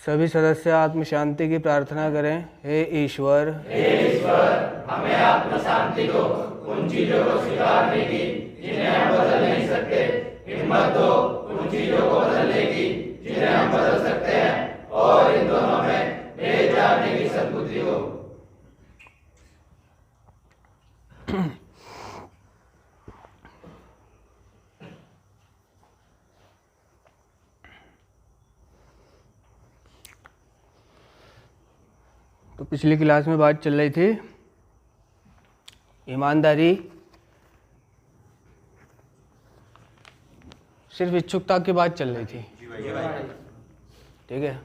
सभी सदस्य आत्म शांति की प्रार्थना करें। हे ईश्वर, हमें आत्म शांति दो, उन चीजों को स्वीकारने की जिन्हें हम बदल नहीं सकते, हिम्मत दो उन चीजों को बदलने की जिन्हें हम बदल सकते हैं, और इन दोनों में भेद जानने की सद्बुद्धि दो। तो पिछली क्लास में बात चल रही थी ईमानदारी सिर्फ इच्छुकता की बात चल रही थी, ठीक है।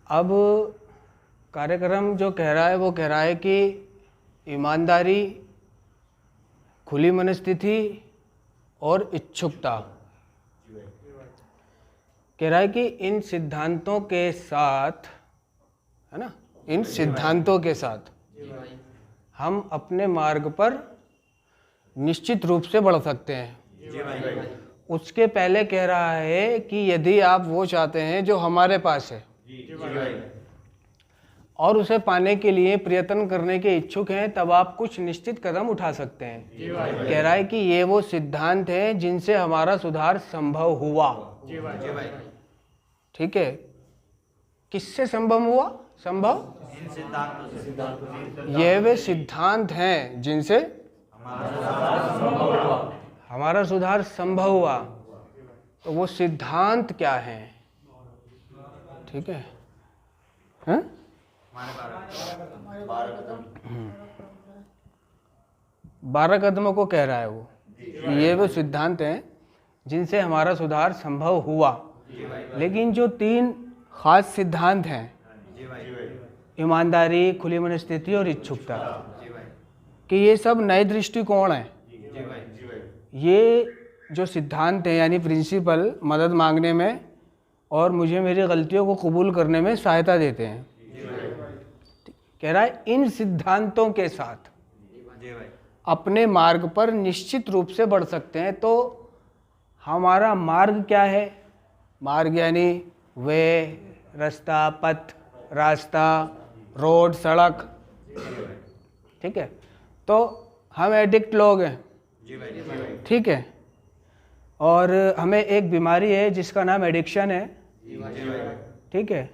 अब कार्यक्रम जो कह रहा है वो कह रहा है कि ईमानदारी, खुली मनस्थिति और इच्छुकता, कह रहा है कि इन सिद्धांतों के साथ, है ना, इन सिद्धांतों के साथ हम अपने मार्ग पर निश्चित रूप से बढ़ सकते हैं। उसके पहले कह रहा है कि यदि आप वो चाहते हैं जो हमारे पास है और उसे पाने के लिए प्रयत्न करने के इच्छुक हैं, तब आप कुछ निश्चित कदम उठा सकते हैं। कह रहा है कि ये वो सिद्धांत हैं जिनसे हमारा सुधार संभव हुआ, ठीक है। किससे संभव हुआ? संभव, ये वे सिद्धांत हैं जिनसे हमारा सुधार संभव हुआ। तो वो सिद्धांत क्या है, ठीक है, हैं? 12 कदमों को कह रहा है वो, ये वो सिद्धांत हैं जिनसे हमारा सुधार संभव हुआ। लेकिन जो 3 खास सिद्धांत हैं, ईमानदारी, खुली मनस्थिति और इच्छुकता, कि ये सब नए दृष्टिकोण हैं। ये जो सिद्धांत हैं यानी प्रिंसिपल, मदद मांगने में और मुझे मेरी गलतियों को कबूल करने में सहायता देते हैं। कह रहा है इन सिद्धांतों के साथ अपने मार्ग पर निश्चित रूप से बढ़ सकते हैं। तो हमारा मार्ग क्या है? मार्ग यानी वे, रास्ता, पथ, रास्ता, रोड, सड़क, ठीक है। तो हम एडिक्ट लोग हैं, ठीक है, और हमें एक बीमारी है जिसका नाम एडिक्शन है, ठीक है।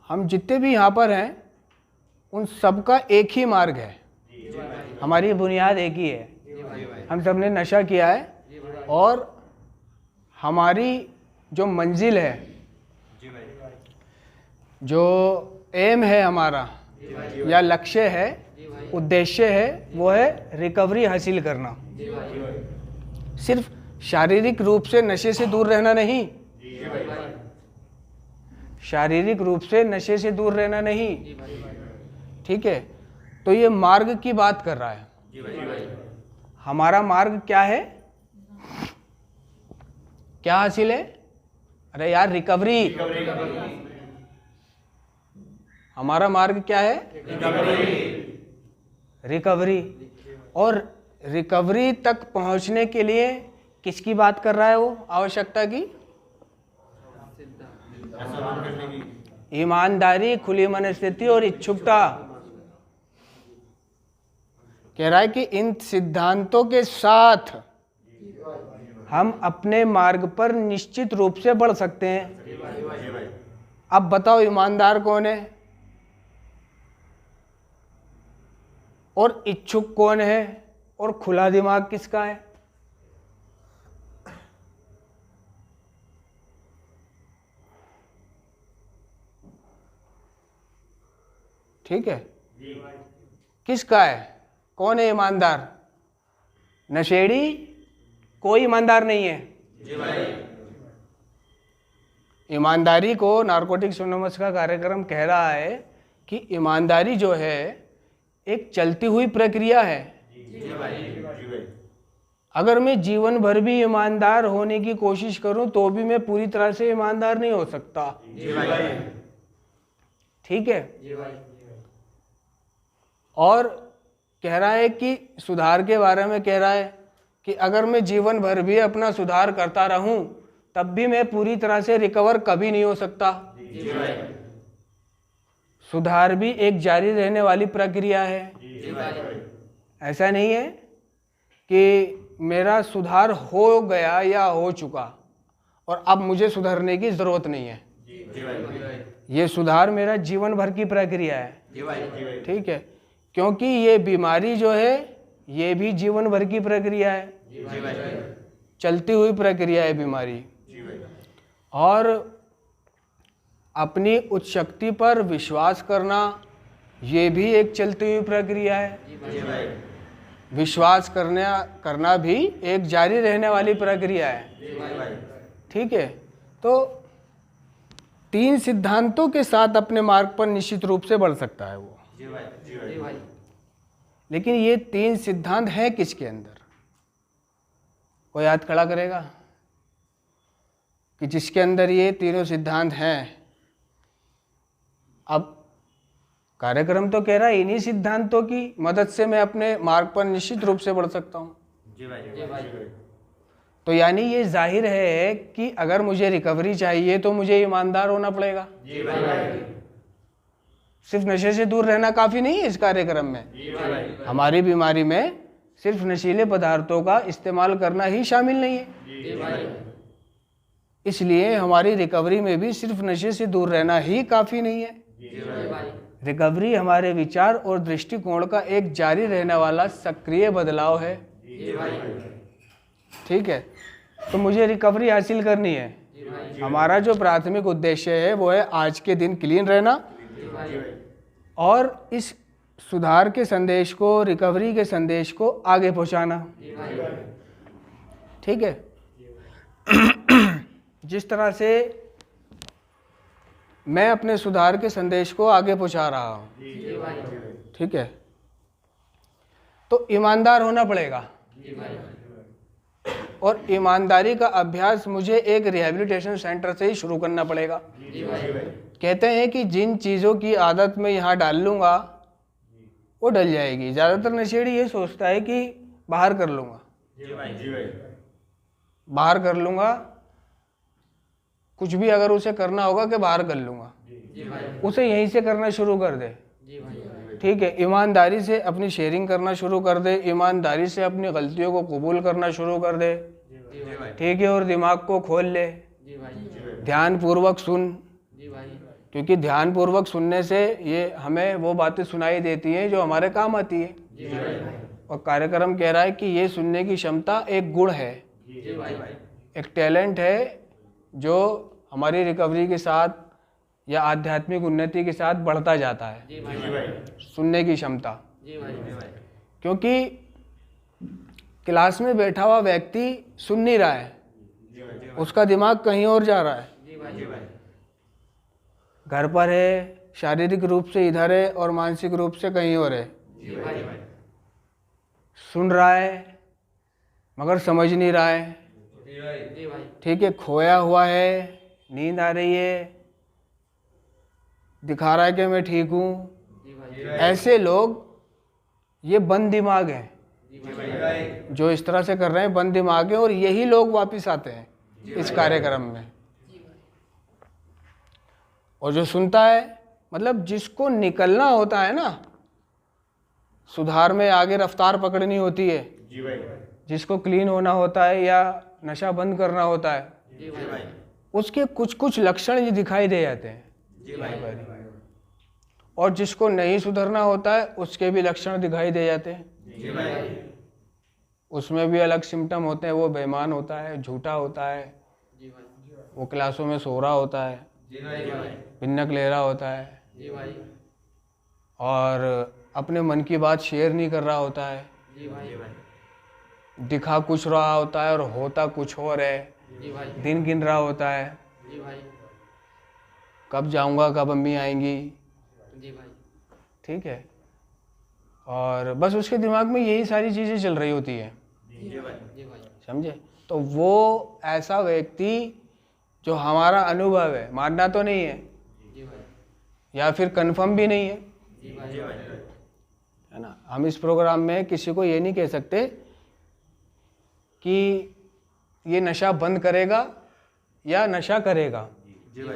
हम जितने भी यहाँ पर हैं उन सबका एक ही मार्ग है, हमारी बुनियाद एक ही है। हम सब ने नशा किया है और हमारी जो मंजिल है, जो एम है हमारा या लक्ष्य है, उद्देश्य है, वो है रिकवरी हासिल करना। सिर्फ शारीरिक रूप से नशे से दूर रहना नहीं, शारीरिक रूप से नशे से दूर रहना नहीं, ठीक है। तो ये मार्ग की बात कर रहा है। हमारा मार्ग क्या है? क्या हासिल है? अरे यार, रिकवरी। हमारा मार्ग क्या है? रिकवरी। और रिकवरी तक पहुंचने के लिए किसकी बात कर रहा है वो? आवश्यकता की, ईमानदारी, खुली मनस्थिति और इच्छुकता। कह रहा है कि इन सिद्धांतों के साथ हम अपने मार्ग पर निश्चित रूप से बढ़ सकते हैं। अब बताओ ईमानदार कौन है और इच्छुक कौन है और खुला दिमाग किसका है? ठीक है, किसका है? कौन है ईमानदार? नशेड़ी कोई ईमानदार नहीं है। ईमानदारी को नारकोटिक्स एनोनिमस का कार्यक्रम कह रहा है कि ईमानदारी जो है एक चलती हुई प्रक्रिया है। अगर मैं जीवन भर भी ईमानदार होने की कोशिश करूं तो भी मैं पूरी तरह से ईमानदार नहीं हो सकता, ठीक है। और कह रहा है कि सुधार के बारे में कह रहा है कि अगर मैं जीवन भर भी अपना सुधार करता रहूं तब भी मैं पूरी तरह से रिकवर कभी नहीं हो सकता। जी भाई। सुधार भी एक जारी रहने वाली प्रक्रिया है। जी भाई। ऐसा नहीं है कि मेरा सुधार हो गया या हो चुका और अब मुझे सुधरने की ज़रूरत नहीं है। जी भाई। ये सुधार मेरा जीवन भर की प्रक्रिया है। जी भाई। ठीक है, क्योंकि ये बीमारी जो है ये भी जीवन भर की प्रक्रिया है, जी भाई। चलती हुई प्रक्रिया है बीमारी। जी भाई। और अपनी उच्च शक्ति पर विश्वास करना ये भी एक चलती हुई प्रक्रिया है। जी भाई। विश्वास करना भी एक जारी रहने वाली प्रक्रिया है। जी भाई। ठीक है, तो 3 सिद्धांतों के साथ अपने मार्ग पर निश्चित रूप से बढ़ सकता है वो। जी भाई। जी भाई। लेकिन ये 3 सिद्धांत हैं किसके अंदर? कोई हाथ खड़ा करेगा कि जिसके अंदर ये तीनों सिद्धांत हैं? अब कार्यक्रम तो कह रहा है इन्हीं सिद्धांतों की मदद से मैं अपने मार्ग पर निश्चित रूप से बढ़ सकता हूँ। जी भाई। जी भाई। तो यानी ये जाहिर है कि अगर मुझे रिकवरी चाहिए तो मुझे ईमानदार होना पड़ेगा। जी भाई। सिर्फ नशे से दूर रहना काफ़ी नहीं है इस कार्यक्रम में। जी भाई। हमारी बीमारी में सिर्फ नशीले पदार्थों का इस्तेमाल करना ही शामिल नहीं है। जी भाई। इसलिए हमारी रिकवरी में भी सिर्फ नशे से दूर रहना ही काफ़ी नहीं है। जी भाई। रिकवरी हमारे विचार और दृष्टिकोण का एक जारी रहने वाला सक्रिय बदलाव है। जी भाई। ठीक है, तो मुझे रिकवरी हासिल करनी है। हमारा जो प्राथमिक उद्देश्य है वो है आज के दिन क्लीन रहना और इस सुधार के संदेश को, रिकवरी के संदेश को आगे पहुंचाना। ठीक है, जिस तरह से मैं अपने सुधार के संदेश को आगे पहुंचा रहा हूँ, ठीक है, तो ईमानदार होना पड़ेगा। और ईमानदारी का अभ्यास मुझे एक रिहैबिलिटेशन सेंटर से ही शुरू करना पड़ेगा। कहते हैं कि जिन चीज़ों की आदत मैं यहाँ डाल लूँगा वो डल जाएगी। ज़्यादातर नशेड़ी ये सोचता है कि बाहर कर लूँगा, बाहर कर लूँगा, कुछ भी अगर उसे करना होगा कि बाहर कर लूँगा, उसे यहीं से करना शुरू कर दे। ठीक है, ईमानदारी से अपनी शेयरिंग करना शुरू कर दे, ईमानदारी से अपनी गलतियों को कबूल करना शुरू कर दे। ठीक है, और दिमाग को खोल ले, ध्यान पूर्वक सुन, क्योंकि ध्यान पूर्वक सुनने से ये हमें वो बातें सुनाई देती हैं जो हमारे काम आती है। और कार्यक्रम कह रहा है कि ये सुनने की क्षमता एक गुण है, एक टैलेंट है जो हमारी रिकवरी के साथ या आध्यात्मिक उन्नति के साथ बढ़ता जाता है। सुनने की क्षमता, क्योंकि क्लास में बैठा हुआ व्यक्ति सुन नहीं रहा है, उसका दिमाग कहीं और जा रहा है। घर पर है, शारीरिक रूप से इधर है और मानसिक रूप से कहीं और है। सुन रहा है मगर समझ नहीं रहा है। ठीक है, खोया हुआ है, नींद आ रही है, दिखा रहा है कि मैं ठीक हूँ। ऐसे लोग ये बंद दिमाग हैं, जो इस तरह से कर रहे हैं बंद दिमाग है। और यही लोग वापस आते हैं इस कार्यक्रम में। और जो सुनता है, मतलब जिसको निकलना होता है ना, सुधार में आगे रफ्तार पकड़नी होती है, जिसको क्लीन होना होता है या नशा बंद करना होता है, उसके कुछ कुछ लक्षण ये दिखाई दे जाते हैं। और जिसको नहीं सुधरना होता है उसके भी लक्षण दिखाई दे जाते हैं। उसमें भी अलग सिम्टम होते हैं। वो बेईमान होता है, झूठा होता है, वो क्लासों में सो रहा होता है, भिन्नक ले रहा होता है, और अपने मन की बात शेयर नहीं कर रहा होता है, दिखा कुछ रहा होता है और होता कुछ और है, दिन गिन रहा होता है, कब जाऊंगा, कब अम्मी आएंगी। ठीक है, और बस उसके दिमाग में यही सारी चीज़ें चल रही होती है। समझे? तो वो ऐसा व्यक्ति जो हमारा अनुभव है, मानना तो नहीं है या फिर कंफर्म भी नहीं है, है ना। हम इस प्रोग्राम में किसी को ये नहीं कह सकते कि ये नशा बंद करेगा या नशा करेगा, जी भाई,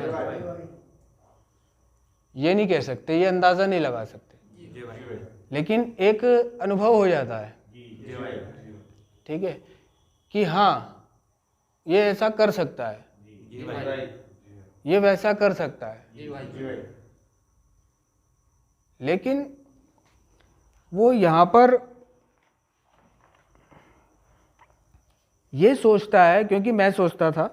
ये नहीं कह सकते, ये अंदाज़ा नहीं लगा सकते, जी भाई, लेकिन एक अनुभव हो जाता है, जी भाई, ठीक है, कि हाँ ये ऐसा कर सकता है, जी भाई, ये वैसा कर सकता है, जी भाई, लेकिन वो यहाँ पर ये सोचता है, क्योंकि मैं सोचता था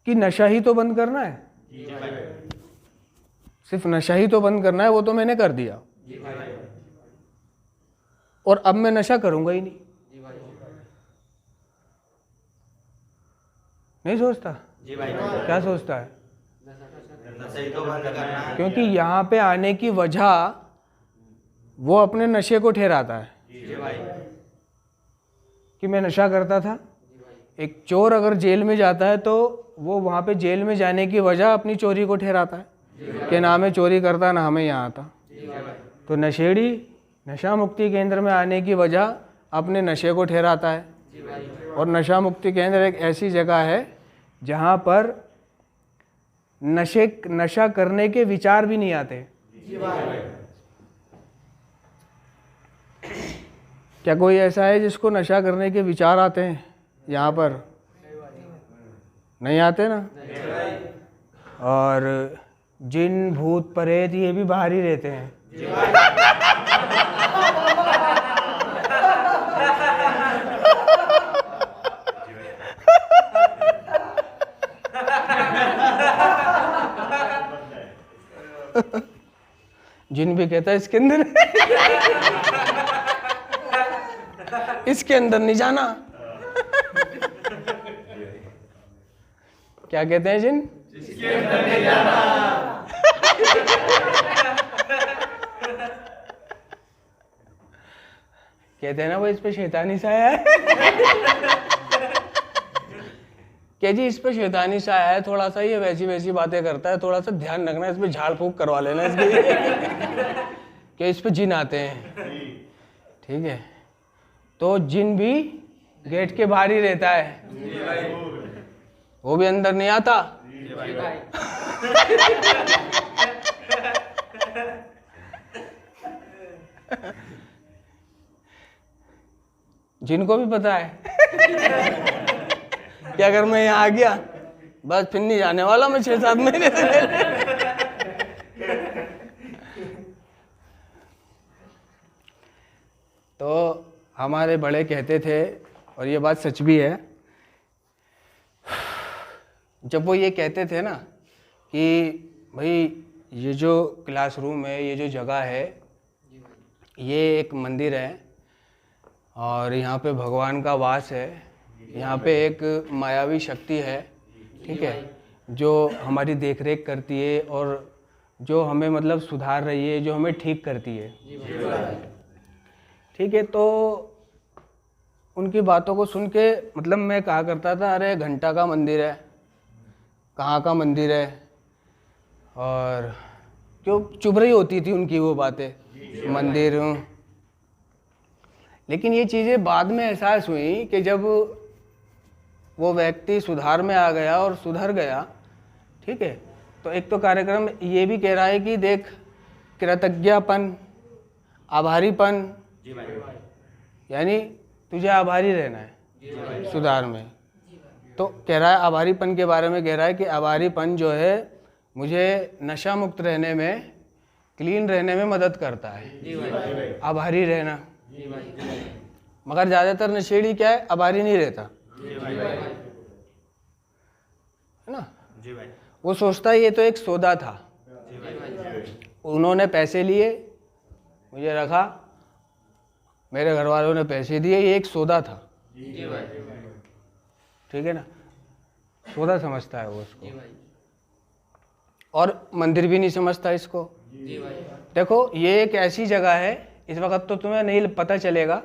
कि नशा ही तो बंद करना है, जी भाई, सिर्फ नशा ही तो बंद करना है, वो तो मैंने कर दिया, जी भाई, और अब मैं नशा करूंगा ही नहीं, नहीं सोचता, जी भाई, क्या सोचता है? नशा ही तो बंद करना है, क्योंकि यहाँ पे आने की वजह वो अपने नशे को ठहराता है जी भाई, कि मैं नशा करता था। एक चोर अगर जेल में जाता है तो वो वहाँ पे जेल में जाने की वजह अपनी चोरी को ठहराता है कि ना मैं चोरी करता ना हमें यहाँ आता। तो नशेड़ी नशा मुक्ति केंद्र में आने की वजह अपने नशे को ठहराता है, और नशा मुक्ति केंद्र एक ऐसी जगह है जहाँ पर नशा करने के विचार भी नहीं आते। क्या कोई ऐसा है जिसको नशा करने के विचार आते हैं यहाँ पर? नहीं आते ना। और जिन भूत प्रेत ये भी बाहर ही रहते हैं। जिन भी कहता है इसके अंदर इसके अंदर नहीं जाना। क्या कहते हैं जिन? इसके अंदर नहीं जाना। कहते हैं ना वो इस पे शैतानी साया है। क्या जी इस पे शैतानी साया है, थोड़ा सा ये वैसी वैसी बातें करता है, थोड़ा सा ध्यान रखना, इस पे झाड़ फूक करवा लेना इसके। क्या इस पे जिन आते हैं? ठीक है, तो जिन भी गेट के बाहर ही रहता है, वो भी अंदर नहीं आता। जिनको भी पता है कि अगर मैं यहाँ आ गया बस फिर नहीं जाने वाला मैं 6-7 महीने से। तो हमारे बड़े कहते थे, और ये बात सच भी है, जब वो ये कहते थे ना कि भाई ये जो क्लासरूम है, ये जो जगह है, ये एक मंदिर है और यहाँ पे भगवान का वास है, यहाँ पे एक मायावी शक्ति है, ठीक है, जो हमारी देख रेख करती है और जो हमें मतलब सुधार रही है, जो हमें ठीक करती है, ठीक है। तो उनकी बातों को सुन के मतलब मैं कहा करता था, अरे घंटा का मंदिर है, कहाँ का मंदिर है, और क्यों चुभ रही होती थी उनकी वो बातें, मंदिर। लेकिन ये चीज़ें बाद में एहसास हुई कि जब वो व्यक्ति सुधार में आ गया और सुधर गया, ठीक है, तो एक तो कार्यक्रम ये भी कह रहा है कि देख कृतज्ञतापन, आभारीपन, यानी तुझे आभारी रहना है सुधार में। तो कह रहा है आभारीपन के बारे में, कह रहा है कि आभारीपन जो है मुझे नशा मुक्त रहने में, क्लीन रहने में मदद करता है, आभारी रहना। मगर ज़्यादातर नशेड़ी क्या है, आभारी नहीं रहता, है ना। वो सोचता है ये तो एक सौदा था, उन्होंने पैसे लिए, मुझे रखा, मेरे घर वालों ने पैसे दिए, ये एक सौदा था, ठीक है ना, सौदा समझता है वो उसको। और मंदिर भी नहीं समझता इसको। देखो ये एक ऐसी जगह है, इस वक्त तो तुम्हें नहीं पता चलेगा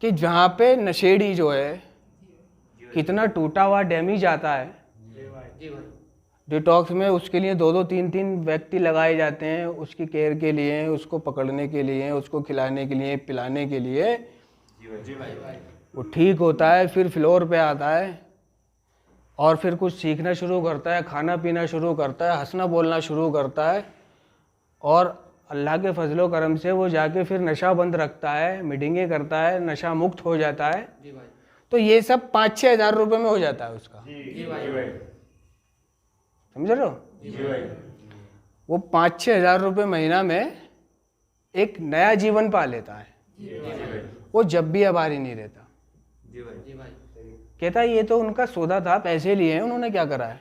कि जहाँ पे नशेड़ी जो है कितना टूटा हुआ डैमेज आता है, डिटॉक्स में उसके लिए 2-2, 3-3 व्यक्ति लगाए जाते हैं, उसकी केयर के लिए, उसको पकड़ने के लिए, उसको खिलाने के लिए, पिलाने के लिए। वो ठीक होता है, फिर फ्लोर पे आता है, और फिर कुछ सीखना शुरू करता है, खाना पीना शुरू करता है, हंसना बोलना शुरू करता है, और अल्लाह के फजलो करम से वो जाके फिर नशा बंद रखता है, मीटिंगें करता है, नशा मुक्त हो जाता है। तो ये सब 5-6 हज़ार रुपये में हो जाता है उसका। समझ रहे हो? वो 5-6 हज़ार रुपये महीना में एक नया जीवन पा लेता है। वो जब भी आभारी नहीं रहता। कहता है ये तो उनका सौदा था, पैसे लिए हैं, उन्होंने क्या करा है।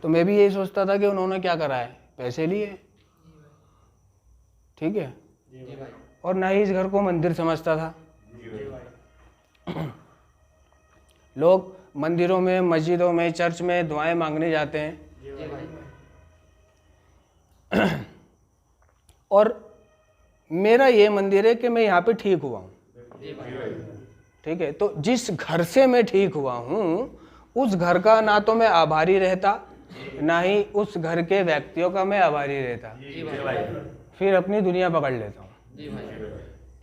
तो मैं भी यही सोचता था कि उन्होंने क्या करा है, पैसे लिए। ठीक है। और ना ही इस घर को मंदिर समझता था। लोग मंदिरों में, मस्जिदों में, चर्च में दुआएं मांगने जाते हैं, और मेरा ये मंदिर है कि मैं यहाँ पे ठीक हुआ हूँ। ठीक है। तो जिस घर से मैं ठीक हुआ हूँ उस घर का ना तो मैं आभारी रहता, ना ही उस घर के व्यक्तियों का मैं आभारी रहता। फिर अपनी दुनिया पकड़ लेता हूँ।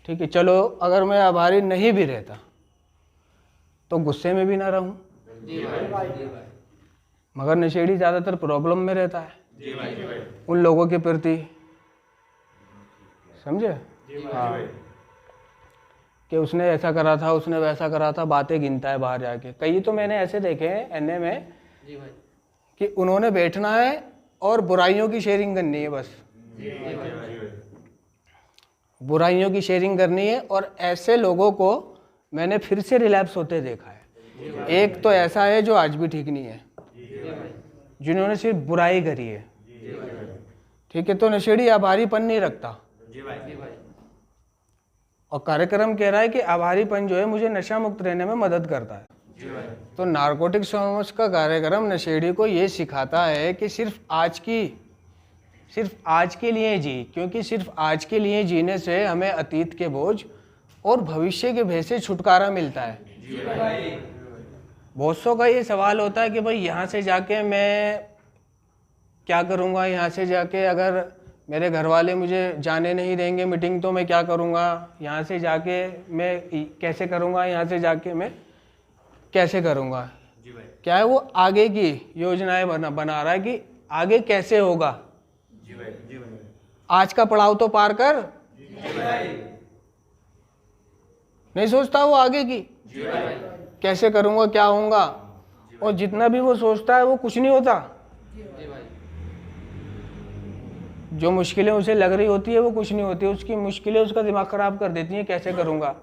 ठीक है। चलो अगर मैं आभारी नहीं भी रहता तो गुस्से में भी ना रहूं, मगर नशेड़ी ज़्यादातर प्रॉब्लम में रहता है उन लोगों के प्रति। समझे? हाँ, कि उसने ऐसा करा था, उसने वैसा करा था, बातें गिनता है बाहर जाके। कई तो मैंने ऐसे देखे हैं एनए में कि उन्होंने बैठना है और बुराइयों की शेयरिंग करनी है, बस बुराइयों की शेयरिंग करनी है। और ऐसे लोगों को मैंने फिर से रिलैप्स होते देखा है। एक तो ऐसा है जो आज भी ठीक नहीं है, जिन्होंने सिर्फ बुराई करी है। ठीक है। तो नशेड़ी आभारीपन नहीं रखता, और कार्यक्रम कह रहा है कि आभारीपन जो है मुझे नशा मुक्त रहने में मदद करता है। तो नारकोटिक्स एनोनिमस का कार्यक्रम नशेड़ी को ये सिखाता है कि सिर्फ आज के लिए जी, क्योंकि सिर्फ आज के लिए जीने से हमें अतीत के बोझ और भविष्य के भय से छुटकारा मिलता है। बहुत सौ का ये सवाल होता है कि भाई यहाँ से जाके मैं क्या करूँगा, यहाँ से जाके अगर मेरे घर वाले मुझे जाने नहीं देंगे मीटिंग तो मैं क्या करूँगा, यहाँ से जाके मैं कैसे करूँगा, यहाँ से जाके मैं कैसे करूँगा। क्या है वो आगे की योजनाएं बना रहा है कि आगे कैसे होगा। आज का पड़ाव तो पार कर, नहीं सोचता वो आगे की कैसे करूँगा, क्या होऊंगा। और जितना भी वो सोचता है वो कुछ नहीं होता। जो मुश्किलें उसे लग रही होती है वो कुछ नहीं होती, उसकी मुश्किलें उसका दिमाग खराब कर देती हैं, कैसे करूँगा।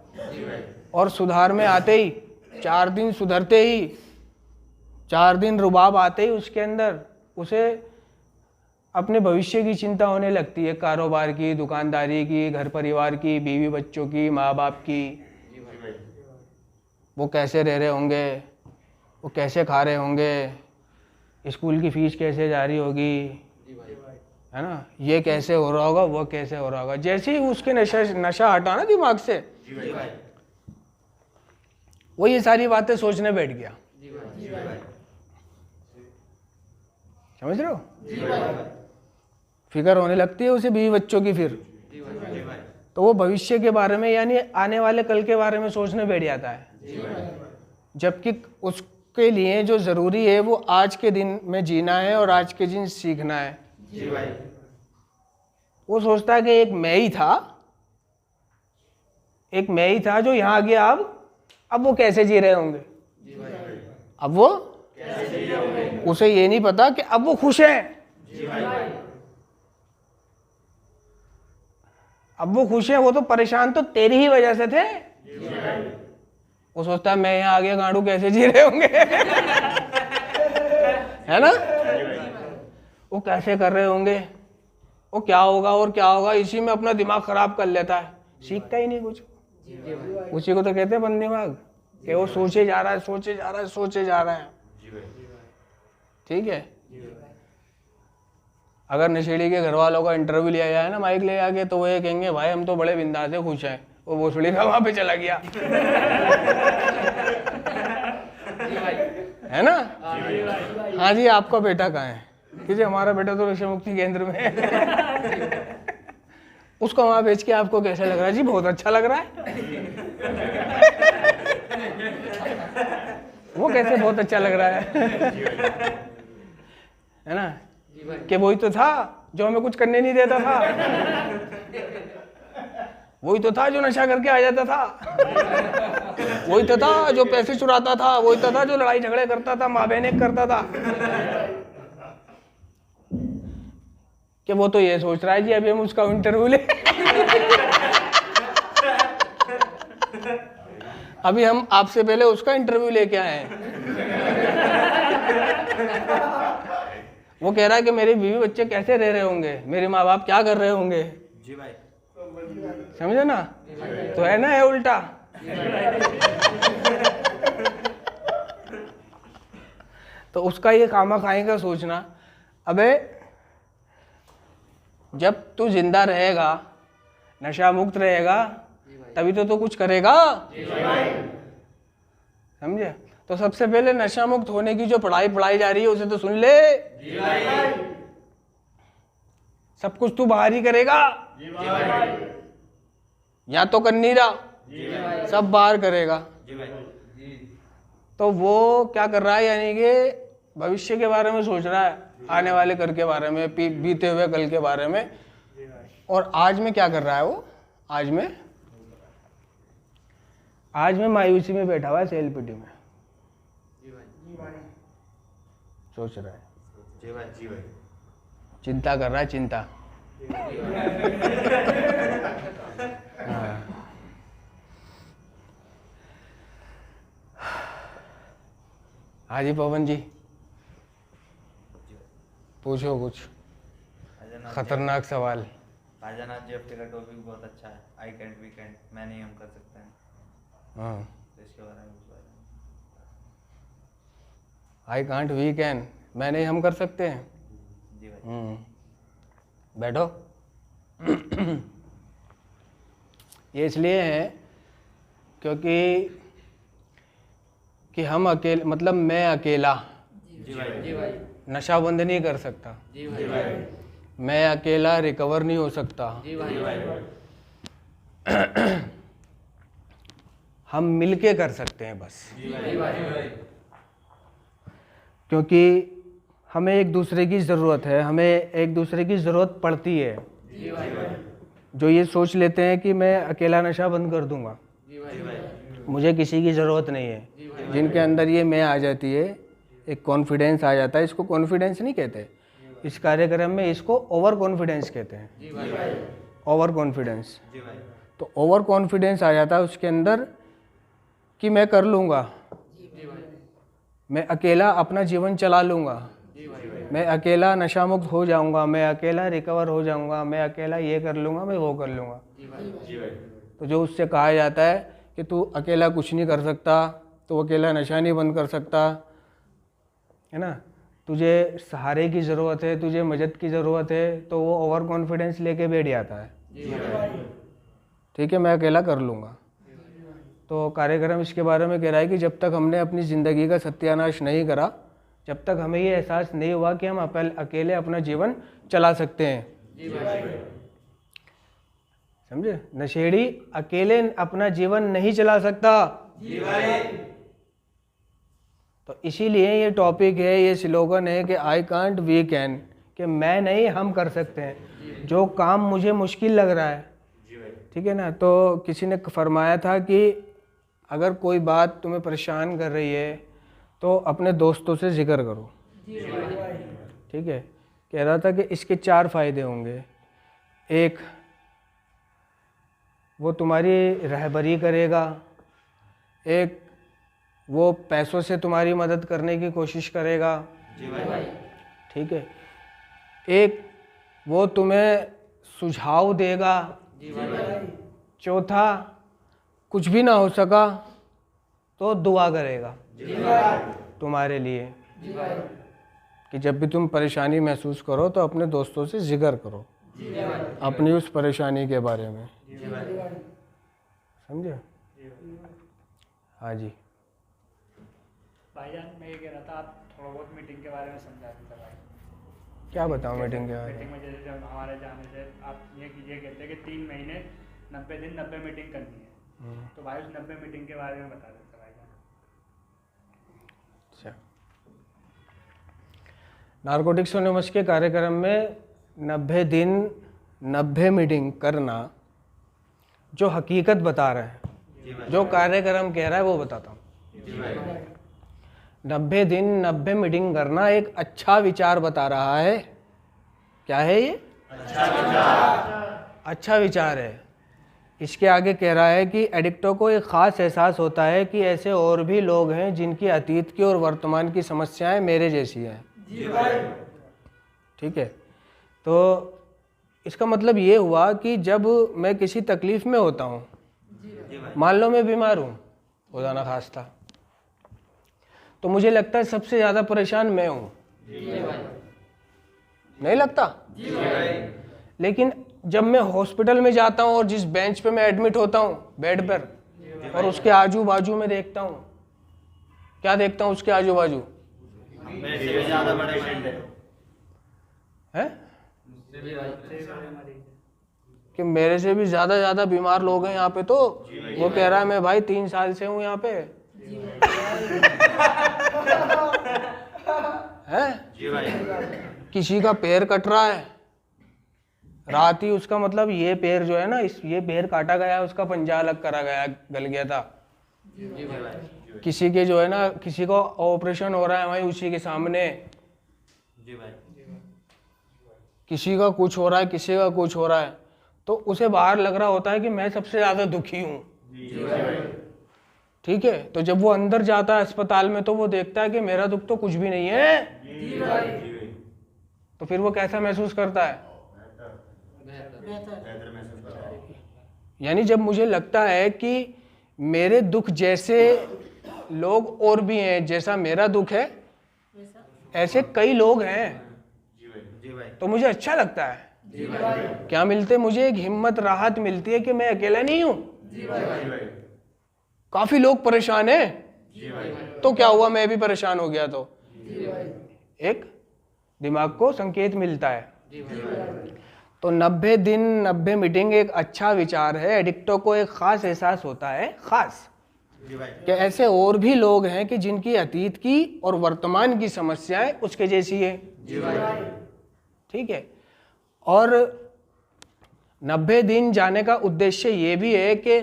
और सुधार में आते ही 4 दिन सुधरते ही, 4 दिन रुबाब आते ही उसके अंदर उसे अपने भविष्य की चिंता होने लगती है, कारोबार की, दुकानदारी की, घर परिवार की, बीवी बच्चों की, माँ बाप की। वो कैसे रह रहे होंगे, वो कैसे खा रहे होंगे, स्कूल की फीस कैसे जारी होगी, है ना, ये कैसे हो रहा होगा, वो कैसे हो रहा होगा। जैसे ही उसके नशा हटा ना दिमाग से, वो ये सारी बातें सोचने बैठ गया। समझ रहे हो? फिक्र होने लगती है उसे बीवी बच्चों की। फिर तो वो भविष्य के बारे में यानी आने वाले कल के बारे में सोचने बैठ जाता है, जबकि उसके लिए जो ज़रूरी है वो आज के दिन में जीना है और आज के दिन सीखना है। वो सोचता है कि एक मैं ही था जो यहाँ गया, अब वो कैसे जी रहे होंगे, अब वो उसे ये नहीं पता कि अब वो खुश है, अब वो खुश है। वो तो परेशान तो तेरी ही वजह से थे। वो सोचता है मैं यहाँ आ गया, गांडू कैसे जी रहे होंगे है ना, वो कैसे कर रहे होंगे, वो क्या होगा और क्या होगा, इसी में अपना दिमाग खराब कर लेता है, सीखता ही नहीं कुछ। उसी को तो कहते हैं बंद दिमाग, कि वो सोचे जा रहा है। ठीक है। अगर नशेड़ी के घर वालों का इंटरव्यू लिया जाए ना माइक ले आके, तो वो ये कहेंगे भाई हम तो बड़े बिंदास है, खुश हैं। वो भोसड़ी का वहां पे चला गया है ना। हाँ जी, आपका बेटा कहाँ है? कि हमारा बेटा तो नशा मुक्ति केंद्र में है उसको वहां बेच के आपको कैसा लग रहा है? जी बहुत अच्छा लग रहा है वो कैसे बहुत अच्छा लग रहा है ना, कि वही तो था जो हमें कुछ करने नहीं देता था, वही तो था जो नशा करके आ जाता था, वही तो था जो पैसे चुराता था, वही तो था जो लड़ाई झगड़े करता था, माँ बहन एक करता था। कि वो तो ये सोच रहा है जी अभी हम उसका इंटरव्यू ले अभी हम आपसे पहले उसका इंटरव्यू लेके आए हैं। वो कह रहा है कि मेरे बीवी बच्चे कैसे रह रहे होंगे, मेरे माँ बाप क्या कर रहे होंगे। जी भाई, समझे ना, तो है ना, है उल्टा। तो उसका ये खामा खाई का सोचना। अबे जब तू जिंदा रहेगा, नशा मुक्त रहेगा, तभी तो तू कुछ करेगा। समझे। तो सबसे पहले नशा मुक्त होने की जो पढ़ाई जा रही है उसे तो सुन ले। सब कुछ तू बाहर ही करेगा, या तो कर नहीं रहा, सब बाहर करेगा। तो वो क्या कर रहा है, यानी कि भविष्य के बारे में सोच रहा है, आने वाले कल के बारे में, बीते हुए कल के बारे में। और आज में क्या कर रहा है वो, आज में मायूसी में बैठा हुआ है, सेल्फ-पिटी में सोच रहा है, चिंता कर रहा है, चिंता। हाँ जी पवन जी, पूछो कुछ खतरनाक सवाल। भाईजान आज जीएफटी का टॉपिक बहुत अच्छा है, आई कैंट वी कैंट, मैं नहीं हम कर सकते हैं। हाँ, तो इसके बारे में कुछ बताएं। आई कांट वी कैन, मैं नहीं हम कर सकते हैं। जी भाई। बैठो। ये इसलिए है कि हम अकेले, मतलब मैं अकेला जी भाई। नशा बंद नहीं कर सकता, जी भाई। मैं अकेला रिकवर नहीं हो सकता। जी भाई। हम मिलके कर सकते हैं बस, जी भाई। क्योंकि हमें एक दूसरे की ज़रूरत है, हमें एक दूसरे की ज़रूरत पड़ती है। जी भाई। जो ये सोच लेते हैं कि मैं अकेला नशा बंद कर दूंगा, जी भाई। मुझे किसी की ज़रूरत नहीं है, जिनके अंदर ये मैं आ जाती है, एक कॉन्फिडेंस आ जाता है। इसको कॉन्फिडेंस नहीं कहते इस कार्यक्रम में, इसको ओवर कॉन्फिडेंस कहते हैं। जी भाई। Over confidence. जी भाई। तो ओवर कॉन्फिडेंस आ जाता है उसके अंदर कि मैं कर लूँगा, जी भाई। मैं अकेला अपना जीवन चला लूँगा, जी भाई। मैं अकेला नशा मुक्त हो जाऊँगा, मैं अकेला रिकवर हो जाऊँगा, मैं अकेला ये कर लूँगा, मैं वो कर लूँगा। जी भाई। जी भाई। तो जो उससे कहा जाता है कि तू अकेला कुछ नहीं कर सकता, तू अकेला नशा नहीं बंद कर सकता, है ना, तुझे सहारे की ज़रूरत है, तुझे मदद की ज़रूरत है, तो वो ओवर कॉन्फिडेंस लेके बैठ जाता है। जी भाई। ठीक है, मैं अकेला कर लूँगा। तो कार्यक्रम इसके बारे में कह रहा है कि जब तक हमने अपनी ज़िंदगी का सत्यानाश नहीं करा, जब तक हमें ये एहसास नहीं हुआ कि हम अकेले अपना जीवन चला सकते हैं। जी भाई। समझे, नशेड़ी अकेले अपना जीवन नहीं चला सकता। जी भाई। तो इसीलिए ये टॉपिक है, ये स्लोगन है कि आई कांट वी कैन, कि मैं नहीं हम कर सकते हैं। जो काम मुझे मुश्किल लग रहा है, ठीक है ना, तो किसी ने फरमाया था कि अगर कोई बात तुम्हें परेशान कर रही है तो अपने दोस्तों से जिक्र करो। ठीक है, कह रहा था कि इसके 4 फायदे होंगे। एक, वो तुम्हारी रहबरी करेगा। एक, वो पैसों से तुम्हारी मदद करने की कोशिश करेगा। जी भाई। ठीक है। एक, वो तुम्हें सुझाव देगा। जी भाई। चौथा, कुछ भी ना हो सका तो दुआ करेगा जी भाई। तुम्हारे लिए, जी भाई। कि जब भी तुम परेशानी महसूस करो तो अपने दोस्तों से जिक्र करो जी भाई। अपनी उस परेशानी के बारे में। जी भाई। समझे। हाँ जी। भाईजान मैं ये कह रहा था, आप थोड़ा बहुत मीटिंग के बारे में समझा दीजिए भाई। क्या बताऊँ मीटिंग के बारे मीटिंग में? में जैसे जब हमारे जाने से आप ये कहते हैं कि 3 महीने 90 दिन 90 मीटिंग करनी है, तो भाई उस 90 मीटिंग के बारे में बता देते भाईजान। अच्छा, नारकोटिक्स एनोनिमस के कार्यक्रम में 90 दिन 90 मीटिंग करना जो हकीकत बता रहा है, जो कार्यक्रम कह रहा है वो बताता हूँ। 90 दिन 90 मीटिंग करना एक अच्छा विचार बता रहा है। क्या है ये? अच्छा विचार है। इसके आगे कह रहा है कि एडिक्टों को एक ख़ास एहसास होता है कि ऐसे और भी लोग हैं जिनकी अतीत की और वर्तमान की समस्याएं मेरे जैसी हैं। ठीक है, तो इसका मतलब ये हुआ कि जब मैं किसी तकलीफ़ में होता हूँ, मान लो मैं बीमार हूँ खुदा ना खास्ता, तो मुझे लगता है सबसे ज़्यादा परेशान मैं हूँ। नहीं लगता? लेकिन जब मैं हॉस्पिटल में जाता हूँ और जिस बेंच पे मैं एडमिट होता हूँ बेड पर, और उसके आजू बाजू में देखता हूँ, क्या देखता हूँ उसके आजू बाजू? है कि मेरे से भी ज़्यादा बीमार लोग हैं यहाँ पे। तो वो कह रहा है मैं भाई 3 साल से हूँ यहाँ पे। है किसी का पैर कट रहा है, रात ही उसका मतलब ये पैर जो है ना, ये पैर काटा गया, उसका पंजा अलग करा गया, गल गया था। किसी के जो है ना, किसी को ऑपरेशन हो रहा है वहीं उसी के सामने, किसी का कुछ हो रहा है, किसी का कुछ हो रहा है, तो उसे बाहर लग रहा होता है कि मैं सबसे ज़्यादा दुखी हूँ। ठीक है, तो जब वो अंदर जाता है अस्पताल में तो वो देखता है कि मेरा दुख तो कुछ भी नहीं है। तो फिर वो कैसा महसूस करता है? यानी जब मुझे लगता है कि मेरे दुख जैसे लोग और भी हैं, जैसा मेरा दुख है ऐसे कई लोग हैं, तो मुझे अच्छा लगता है। क्या मिलते? मुझे एक हिम्मत, राहत मिलती है कि मैं अकेला नहीं हूं, काफी लोग परेशान हैं। तो क्या हुआ, मैं भी परेशान हो गया, तो एक दिमाग को संकेत मिलता है। तो 90 दिन 90 मीटिंग एक अच्छा विचार है। एडिक्टों को एक खास एहसास होता है, खास, कि ऐसे और भी लोग हैं कि जिनकी अतीत की और वर्तमान की समस्याएं उसके जैसी है। ठीक है, और 90 दिन जाने का उद्देश्य ये भी है कि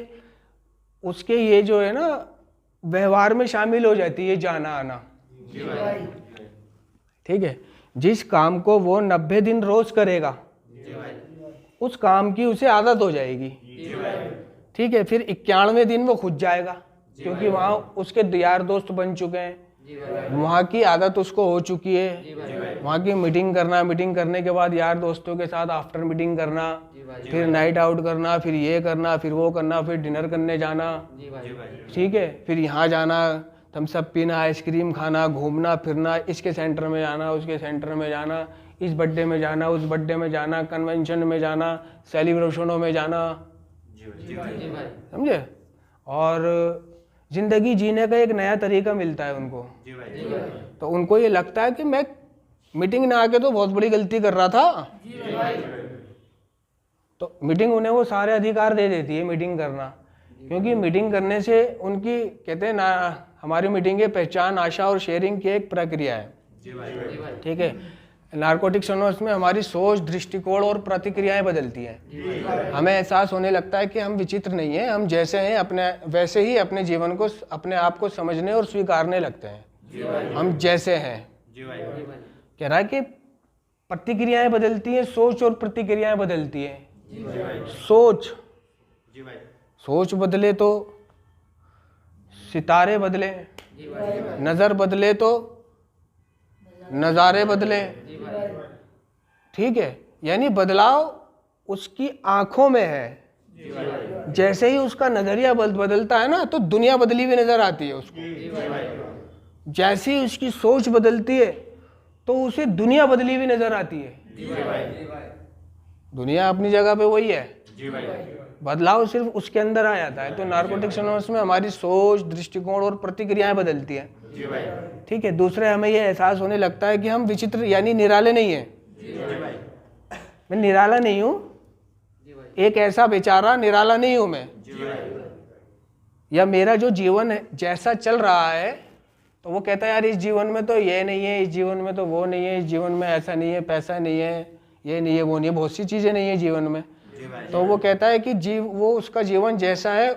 उसके ये जो है ना व्यवहार में शामिल हो जाती है जाना आना। ठीक है, जिस काम को वो 90 दिन रोज करेगा उस काम की उसे आदत हो जाएगी। ठीक है, फिर 91वें दिन वो खुद जाएगा, क्योंकि वहाँ उसके यार दोस्त बन चुके हैं, वहाँ की आदत उसको हो चुकी है। वहाँ की मीटिंग करना, मीटिंग करने के बाद यार दोस्तों के साथ आफ्टर मीटिंग करना, फिर नाइट आउट करना, फिर ये करना, फिर वो करना, फिर डिनर करने जाना। ठीक है, फिर यहाँ जाना, थम्स अप पीना, आइसक्रीम खाना, घूमना फिरना, इसके सेंटर में जाना, उसके सेंटर में जाना, इस बर्थडे में जाना, उस बर्थडे में जाना, कन्वेंशन में जाना, सेलिब्रेशनों में जाना। समझे? और जिंदगी जीने का एक नया तरीका मिलता है उनको। तो उनको ये लगता है कि मैं मीटिंग ना आके तो बहुत बड़ी गलती कर रहा था। तो मीटिंग उन्हें वो सारे अधिकार दे देती है मीटिंग करना, क्योंकि मीटिंग करने से उनकी, कहते हैं ना, हमारी मीटिंग है पहचान, आशा और शेयरिंग की एक प्रक्रिया है। ठीक है, नारकोटिक्स एनोनिमस में हमारी सोच, दृष्टिकोण और प्रतिक्रियाएं बदलती हैं। हमें एहसास होने लगता है कि हम विचित्र नहीं हैं, हम जैसे हैं अपने वैसे ही अपने जीवन को, अपने आप को समझने और स्वीकारने लगते हैं। हम जैसे हैं, कह रहा है कि प्रतिक्रियाएं बदलती हैं, सोच और प्रतिक्रियाएं बदलती हैं। सोच बदले तो सितारे बदले, नजर बदले तो नज़ारे बदले। ठीक है, यानी बदलाव उसकी आंखों में है। जैसे ही उसका नजरिया बदलता है ना, तो दुनिया बदली हुई नजर आती है उसको। जैसे ही उसकी सोच बदलती है तो उसे दुनिया बदली हुई नजर आती है। दुनिया अपनी जगह पे वही है, बदलाव सिर्फ उसके अंदर आ जाता है। तो नारकोटिक्स एनोनिमस में हमारी सोच, दृष्टिकोण और प्रतिक्रियाएं बदलती हैं। ठीक है, दूसरे हमें यह एहसास होने लगता है कि हम विचित्र यानी निराले नहीं हैं। मैं निराला नहीं हूँ, एक ऐसा बेचारा निराला नहीं हूँ मैं, या मेरा जो जीवन है जैसा चल रहा है, तो वो कहता है यार इस जीवन में तो ये नहीं है, इस जीवन में तो वो नहीं है, इस जीवन में ऐसा नहीं है, पैसा नहीं है, ये नहीं है, वो नहीं है, बहुत सी चीज़ें नहीं है जीवन में। तो वो कहता है कि वो उसका जीवन जैसा है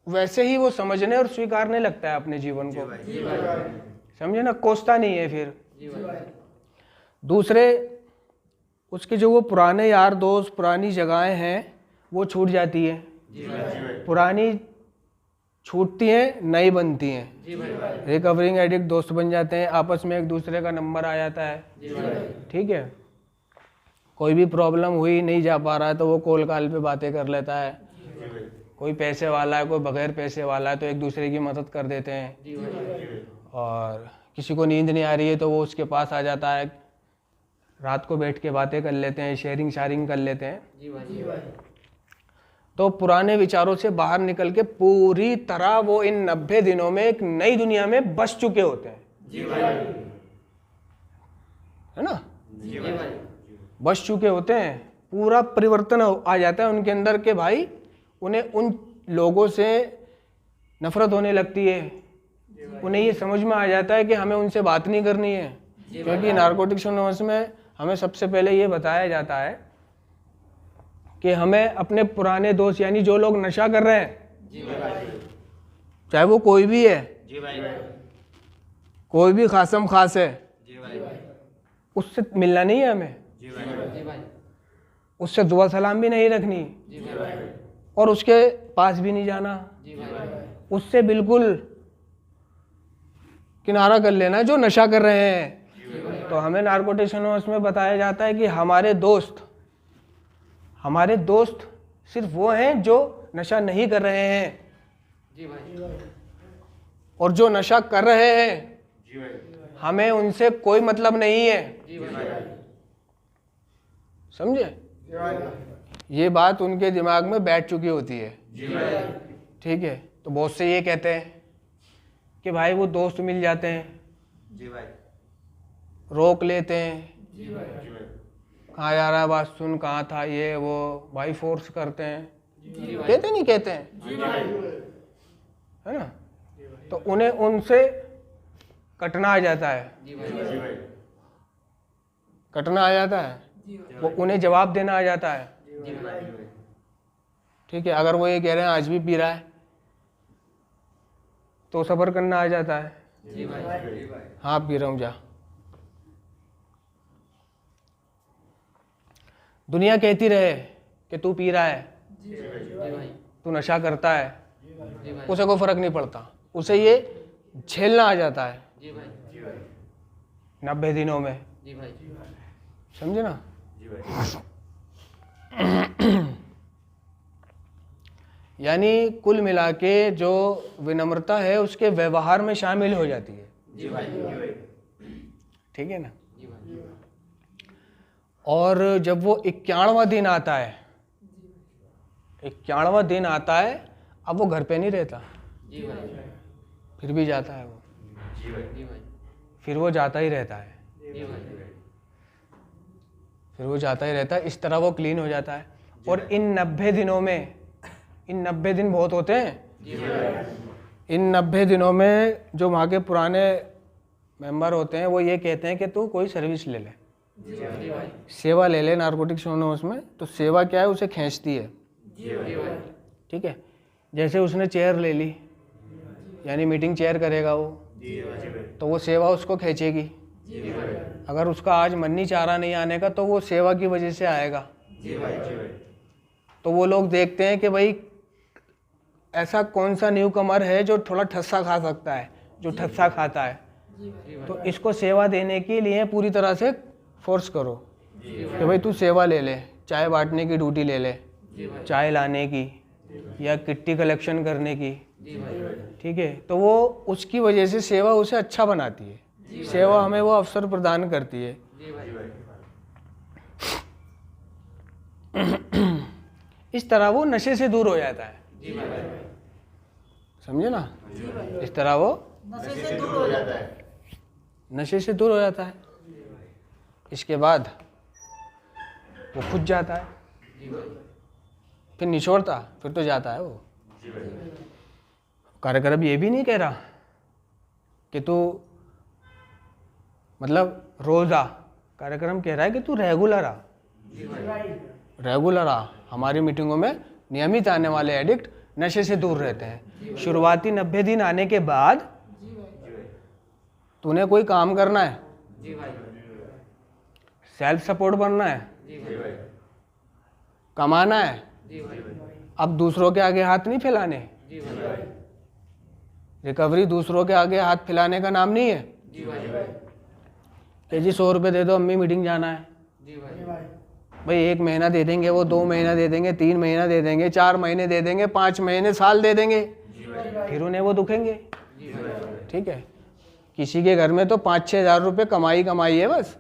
वैसे ही वो समझने और स्वीकारने लगता है अपने जीवन को, समझे ना, कोसता नहीं है फिर। दूसरे उसके जो वो पुराने यार दोस्त, पुरानी जगहें हैं वो छूट जाती है, पुरानी छूटती हैं, नई बनती हैं। रिकवरिंग एडिक्ट दोस्त बन जाते हैं, आपस में एक दूसरे का नंबर आ जाता है, ठीक है। कोई भी प्रॉब्लम हुई, नहीं जा पा रहा है तो वो कॉल कॉल पे बातें कर लेता है। कोई पैसे वाला है, कोई बगैर पैसे वाला है, तो एक दूसरे की मदद कर देते हैं। और किसी को नींद नहीं आ रही है तो वो उसके पास आ जाता है, रात को बैठ के बातें कर लेते हैं, शेयरिंग कर लेते हैं। तो पुराने विचारों से बाहर निकल के पूरी तरह वो इन 90 दिनों में एक नई दुनिया में बस चुके होते हैं, है ना, बस चुके होते हैं। पूरा परिवर्तन आ जाता है उनके अंदर के भाई, उन्हें उन लोगों से नफरत होने लगती है, उन्हें ये समझ में आ जाता है कि हमें उनसे बात नहीं करनी है। क्योंकि नारकोटिक्स एनोनिमस में हमें सबसे पहले ये बताया जाता है कि हमें अपने पुराने दोस्त, यानी जो लोग नशा कर रहे हैं, चाहे वो कोई भी है, कोई भी खासम खास है, उससे मिलना नहीं है हमें, उससे दुआ सलाम भी नहीं रखनी, और उसके पास भी नहीं जाना, उससे बिल्कुल किनारा कर लेना जो नशा कर रहे हैं। तो हमें नारकोटिक्स एनोनिमस में बताया जाता है कि हमारे दोस्त सिर्फ वो हैं जो नशा नहीं कर रहे हैं, और जो नशा कर रहे हैं हमें उनसे कोई मतलब नहीं है, समझे। ये बात उनके दिमाग में बैठ चुकी होती है, ठीक है। तो बहुत से ये कहते हैं कि भाई वो दोस्त मिल जाते हैं, रोक लेते हैं, कहाँ जा रहा है, बात सुन, कहाँ था, ये वो, भाई फोर्स करते हैं, कहते नहीं कहते हैं, है ना। तो उन्हें उनसे कटना आ जाता है, कटना आ जाता है, वो उन्हें जवाब देना आ जाता है, ठीक है। अगर वो ये कह रहे हैं आज भी पी रहा है तो सब्र करना आ जाता है, हाँ पी रहा हूँ जा। दुनिया कहती रहे कि तू पी रहा है, तू नशा करता है, उसे कोई फर्क नहीं पड़ता, उसे ये झेलना आ जाता है 90 दिनों में, समझे ना। यानी कुल मिला के जो विनम्रता है उसके व्यवहार में शामिल हो जाती है, ठीक है ना। और जब वो 91वां दिन आता है, 91वां दिन आता है, अब वो घर पे नहीं रहता, फिर भी जाता है वो, फिर वो जाता ही रहता है, फिर वो जाता ही रहता है। इस तरह वो क्लीन हो जाता है। और इन 90 दिनों में, इन 90 दिन बहुत होते हैं, इन 90 दिनों में जो वहाँ के पुराने मेंबर होते हैं वो ये कहते हैं कि तू कोई सर्विस ले ले, सेवा ले ले नारकोटिक्स एनोनिमस में। तो सेवा क्या है, उसे खींचती है, ठीक है। जैसे उसने चेयर ले ली, यानी मीटिंग चेयर करेगा वो, तो वो सेवा उसको खींचेगी। अगर उसका आज मन नहीं चाह रहा नहीं आने का तो वो सेवा की वजह से आएगा। तो वो लोग देखते हैं कि भाई ऐसा कौन सा न्यू कमर है जो थोड़ा ठस्सा खा सकता है, जो ठस्सा खाता है, तो इसको सेवा देने के लिए पूरी तरह से फोर्स करो कि भाई तू सेवा ले ले, चाय बांटने की ड्यूटी ले ले, चाय लाने की या किट्टी कलेक्शन करने की, ठीक है। तो वो उसकी वजह से सेवा उसे अच्छा बनाती है, सेवा हमें वो अवसर प्रदान करती है। इस तरह वो नशे से दूर हो जाता है, समझे ना। इस तरह वो नशे से दूर हो जाता है, नशे से दूर हो जाता है। इसके बाद वो खुद जाता है, फिर नहीं छोड़ता, फिर तो जाता है वो। कार्यक्रम ये भी नहीं कह रहा कि तू मतलब रोज़ा कार्यक्रम कह रहा है कि तू रेगुलर आ, रेगुलर आ। हमारी मीटिंगों में नियमित आने वाले एडिक्ट नशे से दूर रहते हैं। शुरुआती 90 दिन आने के बाद तूने कोई काम करना है, सेल्फ सपोर्ट बनना है, कमाना है। अब दूसरों के आगे हाथ नहीं फैलाने। रिकवरी दूसरों के आगे हाथ फैलाने का नाम नहीं है कि जी 100 रुपये दे दो, अम्मी मीटिंग जाना है। भाई 1 महीना दे देंगे, वो 2 महीना दे देंगे, 3 महीना दे देंगे, 4 महीने दे देंगे, 5 महीने, साल दे देंगे, फिर उन्हें वो दुखेंगे। ठीक है, किसी के घर में तो 5-6 हज़ार रुपये कमाई है बस।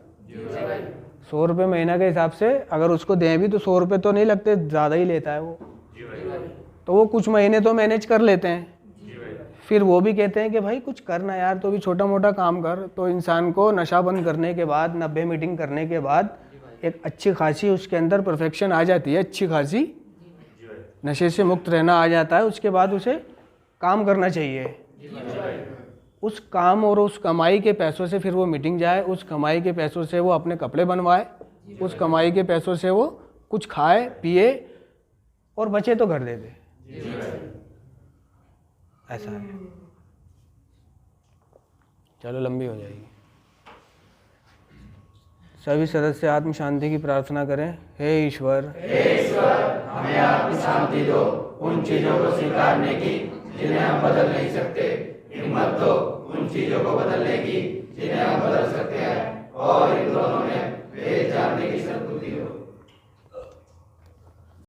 100 रुपये महीना के हिसाब से अगर उसको दें भी तो 100 रुपये तो नहीं लगते, ज़्यादा ही लेता है वो। तो वो कुछ महीने तो मैनेज कर लेते हैं, फिर वो भी कहते हैं कि भाई कुछ करना यार, तो भी छोटा मोटा काम कर। तो इंसान को नशा बंद करने के बाद, 90 मीटिंग करने के बाद एक अच्छी खासी उसके अंदर परफेक्शन आ जाती है, अच्छी खासी नशे से मुक्त रहना आ जाता है। उसके बाद उसे काम करना चाहिए। उस काम और उस कमाई के पैसों से फिर वो मीटिंग जाए, उस कमाई के पैसों से वो अपने कपड़े बनवाए, उस कमाई के पैसों से वो कुछ खाए पिए और बचे तो घर दे दे। ऐसा है। चलो लंबी हो जाएगी। सभी सदस्य आत्म शांति की प्रार्थना करें। हे ईश्वर, हमें आपकी शांति दो, उन चीजों को स्वीकारने की जिन्हें हम बदल नहीं सकते। हिम्मत दो उन चीजों को बदलने की जिन्हें हम बदल सकते हैं, और इन दोनों में भेद जानने की सद्बुद्धि दो।